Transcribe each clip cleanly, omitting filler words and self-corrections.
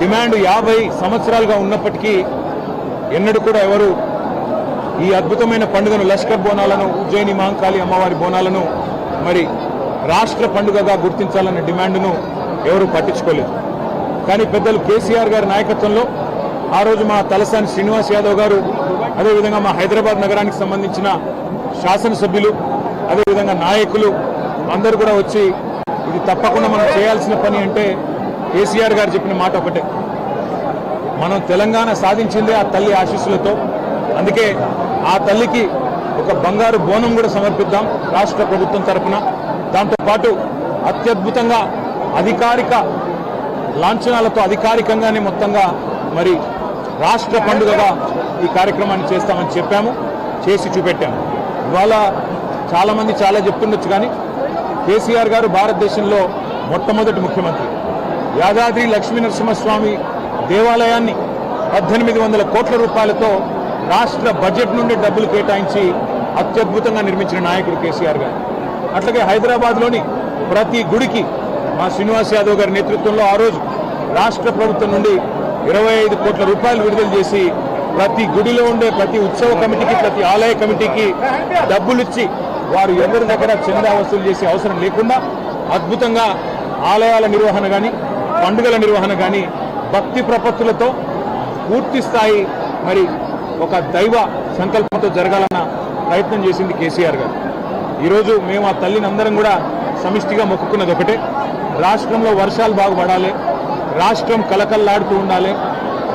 Demand 50 సంవత్సరాలుగా ఉన్నప్పటికీ ఎన్నడూ కూడా ఎవరు ఈ అద్భుతమైన పండుగను లష్కర్ బోనాలను ఉజ్జయిని మహంకాళి అమ్మవారి బోనాలను మరి రాష్ట్ర పండుగగా గుర్తించాలన్న డిమాండ్ను ఎవరు పట్టించుకోలేదు. కానీ పెద్దలు కేసీఆర్ గారి నాయకత్వంలో ఆ రోజు మా తలసాని శ్రీనివాస్ యాదవ్ గారు, అదేవిధంగా మా హైదరాబాద్ నగరానికి సంబంధించిన శాసనసభ్యులు, అదేవిధంగా నాయకులు అందరూ కూడా వచ్చి ఇది తప్పకుండా మనం చేయాల్సిన పని అంటే కేసీఆర్ గారు చెప్పిన మాట ఒకటే, మనం తెలంగాణ సాధించిందే ఆ తల్లి ఆశీస్సులతో. అందుకే ఆ తల్లికి ఒక బంగారు బోనం కూడా సమర్పిద్దాం రాష్ట్ర ప్రభుత్వం తరఫున. దాంతోపాటు అత్యద్భుతంగా అధికారిక లాంఛనాలతో అధికారికంగానే మొత్తంగా మరి రాష్ట్ర పండుగగా ఈ కార్యక్రమాన్ని చేస్తామని చెప్పాము, చేసి చూపెట్టాము. ఇవాళ చాలామంది చాలా చెప్తుండొచ్చు, కానీ కేసీఆర్ గారు భారతదేశంలో మొట్టమొదటి ముఖ్యమంత్రి. యాదాద్రి లక్ష్మీనరసింహస్వామి దేవాలయాన్ని 1800 కోట్ల రూపాయలతో రాష్ట్ర బడ్జెట్ నుండి డబ్బులు కేటాయించి అత్యద్భుతంగా నిర్మించిన నాయకుడు కేసీఆర్ గారు. అట్లాగే హైదరాబాద్లోని ప్రతి గుడికి మా శ్రీనివాస్ యాదవ్ గారి నేతృత్వంలో ఆ రోజు రాష్ట్ర ప్రభుత్వం నుండి 25 కోట్ల రూపాయలు విడుదల చేసి ప్రతి గుడిలో ఉండే ప్రతి ఉత్సవ కమిటీకి, ప్రతి ఆలయ కమిటీకి డబ్బులిచ్చి వారు ఎవరి దగ్గర చందా వసూలు చేసే అవసరం లేకుండా అద్భుతంగా ఆలయాల నిర్వహణ కానీ, పండుగల నిర్వహణ కానీ భక్తి ప్రపత్తులతో పూర్తి స్థాయి మరి ఒక దైవ సంకల్పంతో జరగాలన్న ప్రయత్నం చేసింది కేసీఆర్ గారు. ఈరోజు మేము ఆ తల్లిని అందరం కూడా సమిష్టిగా మొక్కుకున్నది ఒకటే, రాష్ట్రంలో వర్షాలు బాగుపడాలి, రాష్ట్రం కలకల్లాడుతూ ఉండాలి,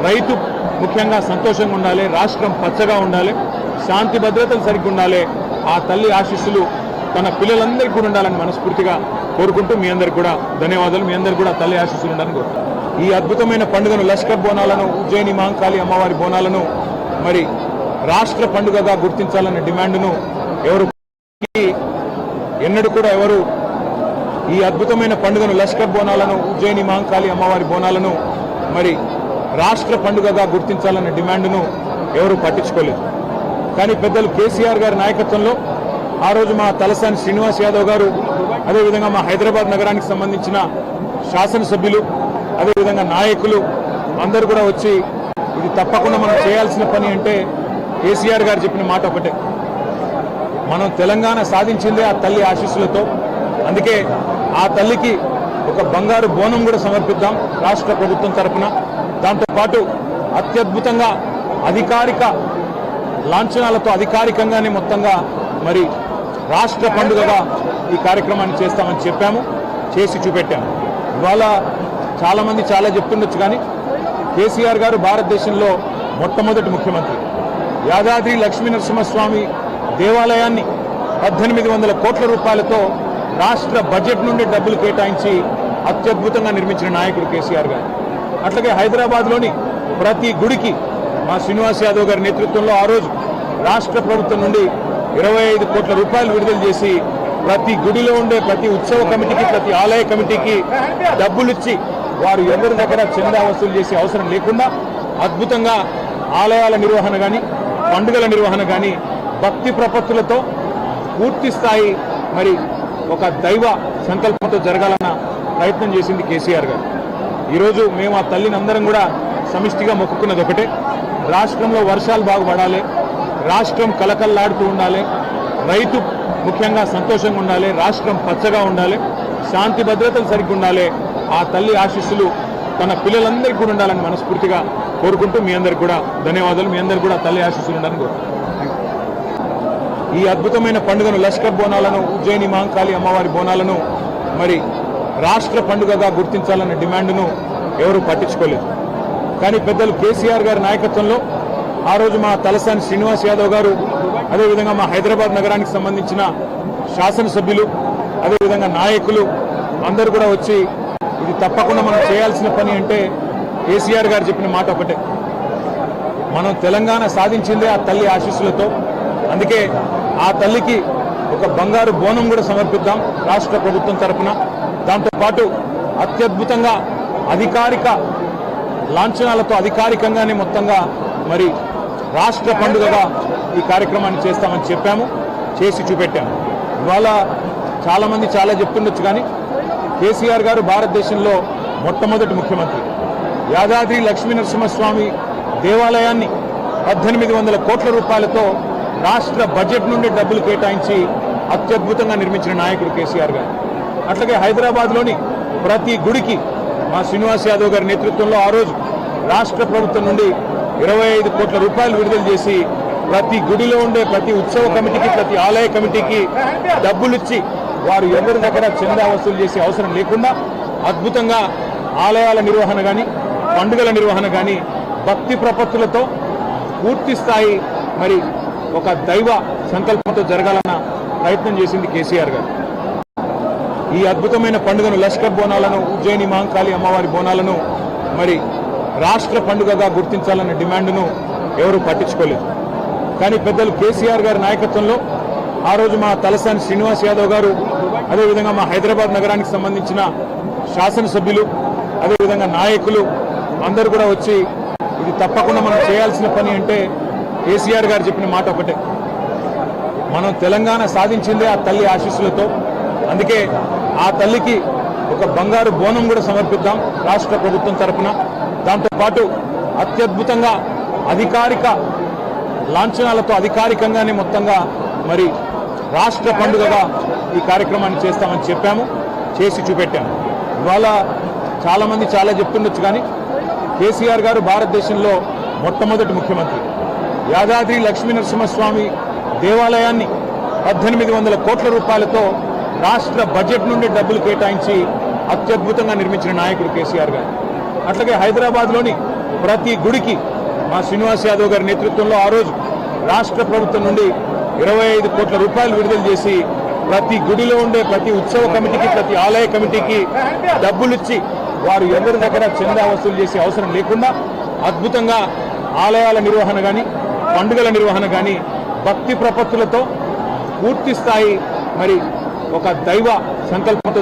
రైతు ముఖ్యంగా సంతోషంగా ఉండాలి, రాష్ట్రం పచ్చగా ఉండాలి, శాంతి భద్రతలు సరిగ్గా ఉండాలి. ఆ తల్లి ఆశీస్సులు తన పిల్లలందరికీ కూడా ఉండాలని మనస్ఫూర్తిగా కోరుకుంటూ మీ అందరికి కూడా ధన్యవాదాలు. మీ అందరికి కూడా తల్లి ఆశీస్సులు ఉండాలని కోరుకుంటున్నాను. ఈ అద్భుతమైన పండుగను లష్కర్ బోనాలను ఉజ్జయిని మహంకాళి అమ్మవారి బోనాలను మరి రాష్ట్ర పండుగగా గుర్తించాలన్న డిమాండ్ను ఎవరు ఎన్నడూ కూడా ఎవరు ఈ అద్భుతమైన పండుగను లష్కర్ బోనాలను ఉజ్జయిని మహంకాళి అమ్మవారి బోనాలను మరి రాష్ట్ర పండుగగా గుర్తించాలన్న డిమాండ్ను ఎవరు పట్టించుకోలేదు. కానీ పెద్దలు కేసీఆర్ గారి నాయకత్వంలో ఆ రోజు మా తలసాని శ్రీనివాస్ యాదవ్ గారు, అదేవిధంగా మా హైదరాబాద్ నగరానికి సంబంధించిన శాసనసభ్యులు, అదేవిధంగా నాయకులు అందరూ కూడా వచ్చి ఇది తప్పకుండా మనం చేయాల్సిన పని అంటే కేసీఆర్ గారు చెప్పిన మాట ఒకటే, మనం తెలంగాణ సాధించిందే ఆ తల్లి ఆశీస్సులతో. అందుకే ఆ తల్లికి ఒక బంగారు బోనం కూడా సమర్పిద్దాం రాష్ట్ర ప్రభుత్వం తరఫున. దాంతోపాటు అత్యద్భుతంగా అధికారిక లాంఛనాలతో అధికారికంగానే మొత్తంగా మరి రాష్ట్ర పండుగగా ఈ కార్యక్రమాన్ని చేస్తామని చెప్పాము, చేసి చూపెట్టాము. ఇవాళ చాలామంది చాలా చెప్తుండొచ్చు, కానీ కేసీఆర్ గారు భారతదేశంలో మొట్టమొదటి ముఖ్యమంత్రి. యాదాద్రి లక్ష్మీనరసింహస్వామి దేవాలయాన్ని 1800 కోట్ల రూపాయలతో రాష్ట్ర బడ్జెట్ నుండి డబ్బులు కేటాయించి అత్యద్భుతంగా నిర్మించిన నాయకుడు కేసీఆర్ గారు. అట్లాగే హైదరాబాద్లోని ప్రతి గుడికి మా శ్రీనివాస్ యాదవ్ గారి నేతృత్వంలో ఆ రోజు రాష్ట్ర ప్రభుత్వం నుండి 25 కోట్ల రూపాయలు విడుదల చేసి ప్రతి గుడిలో ఉండే ప్రతి ఉత్సవ కమిటీకి, ప్రతి ఆలయ కమిటీకి డబ్బులిచ్చి వారు ఎవరి దగ్గర చందా వసూలు చేసే అవసరం లేకుండా అద్భుతంగా ఆలయాల నిర్వహణ కానీ, పండుగల నిర్వహణ కానీ భక్తి ప్రపత్తులతో పూర్తి స్థాయి మరి ఒక దైవ సంకల్పంతో జరగాలన్న ప్రయత్నం చేసింది కేసీఆర్ గారు. ఈరోజు మేము ఆ తల్లిని అందరం కూడా సమిష్టిగా మొక్కుకున్నది ఒకటే, రాష్ట్రంలో వర్షాలు బాగుపడాలి, రాష్ట్రం కలకల్లాడుతూ ఉండాలి, రైతు ముఖ్యంగా సంతోషంగా ఉండాలి, రాష్ట్రం పచ్చగా ఉండాలి, శాంతి భద్రతలు సరిగ్గా ఉండాలి. ఆ తల్లి ఆశీస్సులు తన పిల్లలందరికీ కూడా ఉండాలని మనస్ఫూర్తిగా కోరుకుంటూ మీ అందరికి కూడా ధన్యవాదాలు. మీ అందరికి కూడా తల్లి ఆశీస్సులు ఉండాలని కోరుకుంటున్నాను. ఈ అద్భుతమైన పండుగను లష్కర్ బోనాలను ఉజ్జయిని మహంకాళి అమ్మవారి బోనాలను మరి రాష్ట్ర పండుగగా గుర్తించాలన్న డిమాండ్ను ఎవరూ పట్టించుకోలేదు. కానీ పెద్దలు కేసీఆర్ గారి నాయకత్వంలో ఆ రోజు మా తలసాని శ్రీనివాస్ యాదవ్ గారు, అదేవిధంగా మా హైదరాబాద్ నగరానికి సంబంధించిన శాసనసభ్యులు, అదేవిధంగా నాయకులు అందరూ కూడా వచ్చి ఇది తప్పకుండా మనం చేయాల్సిన పని అంటే కేసీఆర్ గారు చెప్పిన మాట ఒకటే, మనం తెలంగాణ సాధించిందే ఆ తల్లి ఆశీస్సులతో. అందుకే ఆ తల్లికి ఒక బంగారు బోనం కూడా సమర్పిద్దాం రాష్ట్ర ప్రభుత్వం తరఫున. దాంతోపాటు అత్యద్భుతంగా అధికారిక లాంఛనాలతో అధికారికంగానే మొత్తంగా మరి రాష్ట్ర పండుగగా ఈ కార్యక్రమాన్ని చేస్తామని చెప్పాము, చేసి చూపెట్టాము. ఇవాళ చాలామంది చాలా చెప్తుండొచ్చు, కానీ కేసీఆర్ గారు భారతదేశంలో మొట్టమొదటి ముఖ్యమంత్రి. యాదాద్రి లక్ష్మీనరసింహస్వామి దేవాలయాన్ని 1800 కోట్ల రూపాయలతో రాష్ట్ర బడ్జెట్ నుండి డబ్బులు కేటాయించి అత్యద్భుతంగా నిర్మించిన నాయకుడు కేసీఆర్ గారు. అట్లాగే హైదరాబాద్లోని ప్రతి గుడికి మా శ్రీనివాస్ యాదవ్ గారి నేతృత్వంలో ఆ రోజు రాష్ట్ర ప్రభుత్వం నుండి 25 కోట్ల రూపాయలు విడుదల చేసి ప్రతి గుడిలో ఉండే ప్రతి ఉత్సవ కమిటీకి, ప్రతి ఆలయ కమిటీకి డబ్బులిచ్చి వారు ఎవరి దగ్గర చందా వసూలు చేసే అవసరం లేకుండా అద్భుతంగా ఆలయాల నిర్వహణ కానీ, పండుగల నిర్వహణ కానీ భక్తి ప్రపత్తులతో పూర్తి స్థాయి మరి ఒక దైవ సంకల్పంతో జరగాలన్న ప్రయత్నం చేసింది కేసీఆర్ గారు. ఈ అద్భుతమైన పండుగను లష్కర్ బోనాలను ఉజ్జయిని మహంకాళి అమ్మవారి బోనాలను మరి రాష్ట్ర పండుగగా గుర్తించాలన్న డిమాండ్ను ఎవరూ పట్టించుకోలేదు. కానీ పెద్దలు కేసీఆర్ గారి నాయకత్వంలో ఆ రోజు మా తలసాని శ్రీనివాస్ యాదవ్ గారు, అదేవిధంగా మా హైదరాబాద్ నగరానికి సంబంధించిన శాసనసభ్యులు, అదేవిధంగా నాయకులు అందరూ కూడా వచ్చి ఇది తప్పకుండా మనం చేయాల్సిన పని అంటే కేసీఆర్ గారు చెప్పిన మాట ఒకటే, మనం తెలంగాణ సాధించిందే ఆ తల్లి ఆశీస్సులతో. అందుకే ఆ తల్లికి ఒక బంగారు బోనం కూడా సమర్పిద్దాం రాష్ట్ర ప్రభుత్వం తరఫున. దాంతోపాటు అత్యద్భుతంగా అధికారిక లాంఛనాలతో అధికారికంగానే మొత్తంగా మరి రాష్ట్ర పండుగగా ఈ కార్యక్రమాన్ని చేస్తామని చెప్పాము, చేసి చూపెట్టాము. ఇవాళ చాలామంది చాలా చెప్తుండొచ్చు, కానీ కేసీఆర్ గారు భారతదేశంలో మొట్టమొదటి ముఖ్యమంత్రి. యాదాద్రి లక్ష్మీనరసింహస్వామి దేవాలయాన్ని 1800 కోట్ల రూపాయలతో రాష్ట్ర బడ్జెట్ నుండి డబ్బులు కేటాయించి అత్యద్భుతంగా నిర్మించిన నాయకుడు కేసీఆర్ గారు. అట్లాగే హైదరాబాద్లోని ప్రతి గుడికి మా శ్రీనివాస్ యాదవ్ గారి నేతృత్వంలో ఆ రోజు రాష్ట్ర ప్రభుత్వం నుండి 25 కోట్ల రూపాయలు విడుదల చేసి ప్రతి గుడిలో ఉండే ప్రతి ఉత్సవ కమిటీకి, ప్రతి ఆలయ కమిటీకి డబ్బులిచ్చి వారు ఎవరి దగ్గర చందా వసూలు చేసే అవసరం లేకుండా అద్భుతంగా ఆలయాల నిర్వహణ కానీ, పండుగల నిర్వహణ కానీ భక్తి ప్రపత్తులతో పూర్తి స్థాయి మరి ఒక దైవ సంకల్పంతో